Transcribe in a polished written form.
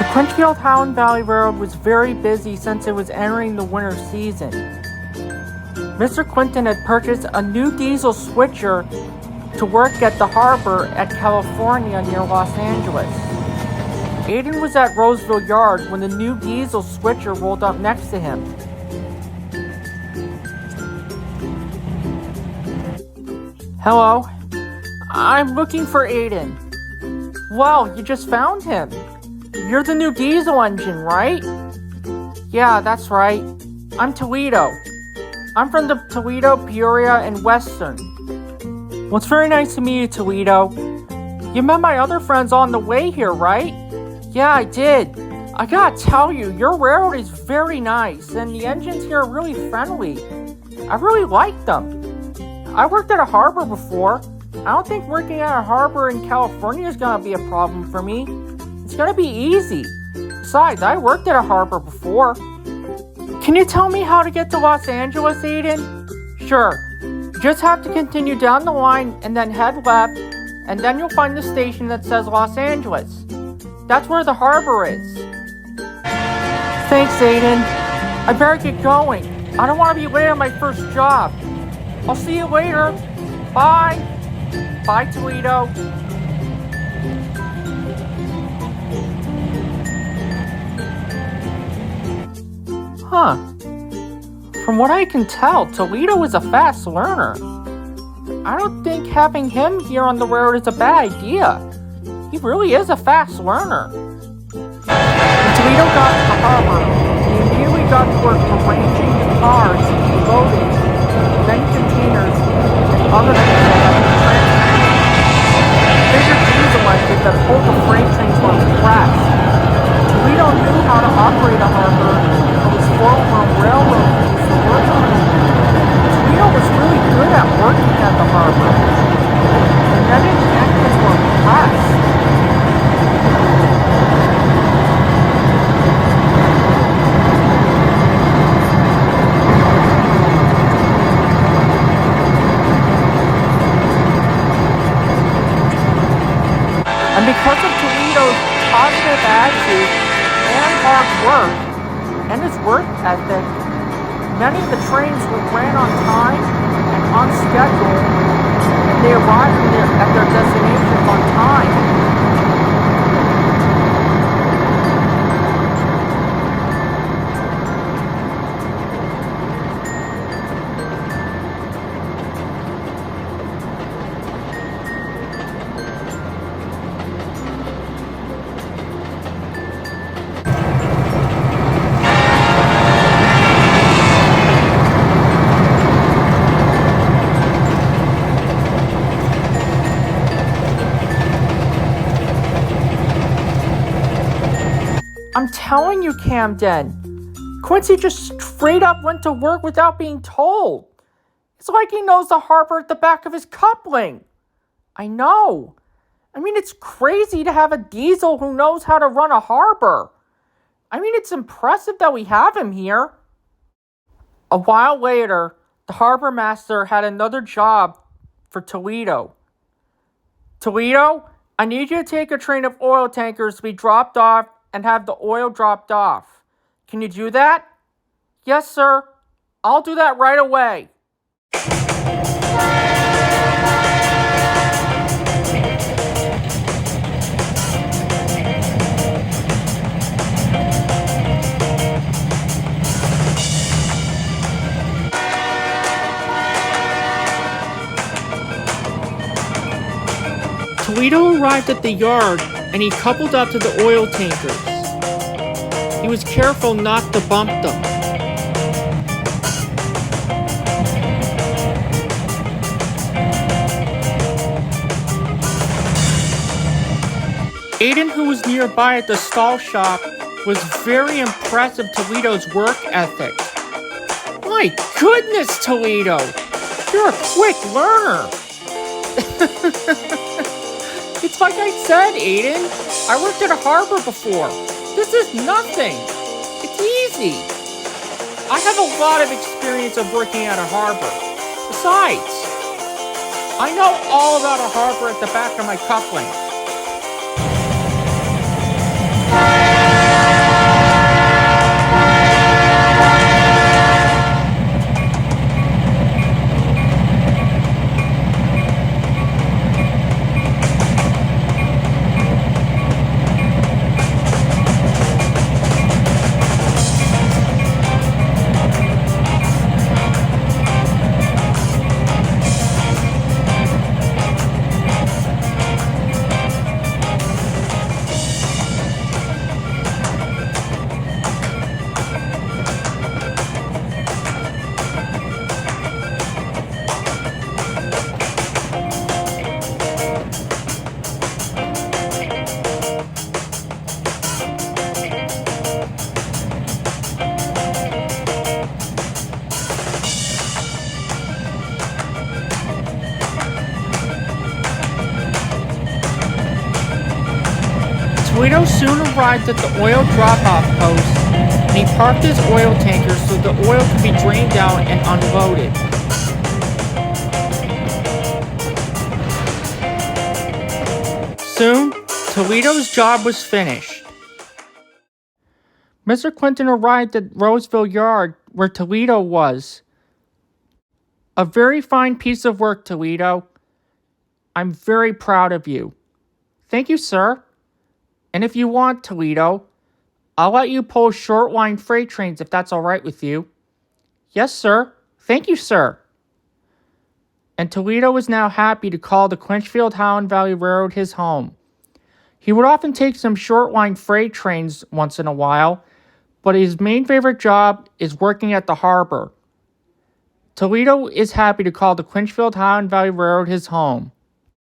The Clinchfield Highland Valley Railroad was very busy since it was entering the winter season. Mr. Clinton had purchased a new diesel switcher to work at the harbor at California near Los Angeles. Aiden was at Roseville Yard when the new diesel switcher rolled up next to him. Hello, I'm looking for Aiden. Well, you just found him. You're the new diesel engine, right? Yeah, that's right. I'm Toledo. I'm from the Toledo, Peoria, and Western. Well, it's very nice to meet you, Toledo. You met my other friends on the way here, right? Yeah, I did. I gotta tell you, your railroad is very nice, and the engines here are really friendly. I really like them. I worked at a harbor before. I don't think working at a harbor in California is gonna be a problem for me. It's gonna be easy. Besides, I worked at a harbor before. Can you tell me how to get to Los Angeles, Aiden? Sure. You just have to continue down the line and then head left, and then you'll find the station that says Los Angeles. That's where the harbor is. Thanks, Aiden. I better get going. I don't want to be late on my first job. I'll see you later. Bye. Bye, Toledo. Huh. From what I can tell, Toledo is a fast learner. I don't think having him here on the railroad is a bad idea. He really is a fast learner. When Toledo got to the harbor, he immediately got to work arranging the cars, loading, then containers, and other things that had to be transported. Bigger diesel engines that pulled the freight trains were pressed. Toledo knew how to operate a harbor and was formed on railroad crews for working. Toledo was really good at working at the harbor. And then his engines were pressed. And because of Toledo's positive attitude and hard work and his work ethic, many of the trains were ran on time and on schedule, and they arrived at their destinations on time. I'm telling you, Camden, Quincy just straight up went to work without being told. It's like he knows the harbor at the back of his coupling. I know. I mean, it's crazy to have a diesel who knows how to run a harbor. I mean, it's impressive that we have him here. A while later, the harbor master had another job for Toledo. Toledo, I need you to take a train of oil tankers to be dropped off and have the oil dropped off. Can you do that? Yes, sir. I'll do that right away. Toledo arrived at the yard and he coupled up to the oil tankers. He was careful not to bump them. Aiden, who was nearby at the stall shop, was very impressed with Toledo's work ethic. My goodness, Toledo! You're a quick learner! It's like I said, Aiden. I worked at a harbor before. This is nothing. It's easy. I have a lot of experience of working at a harbor. Besides, I know all about a harbor at the back of my coupling. Toledo soon arrived at the oil drop-off post, and he parked his oil tanker so the oil could be drained out and unloaded. Soon, Toledo's job was finished. Mr. Clinton arrived at Roseville Yard, where Toledo was. A very fine piece of work, Toledo. I'm very proud of you. Thank you, sir. And if you want, Toledo, I'll let you pull short line freight trains if that's all right with you. Yes, sir. Thank you, sir. And Toledo was now happy to call the Clinchfield Highland Valley Railroad his home. He would often take some short line freight trains once in a while, but his main favorite job is working at the harbor. Toledo is happy to call the Clinchfield Highland Valley Railroad his home.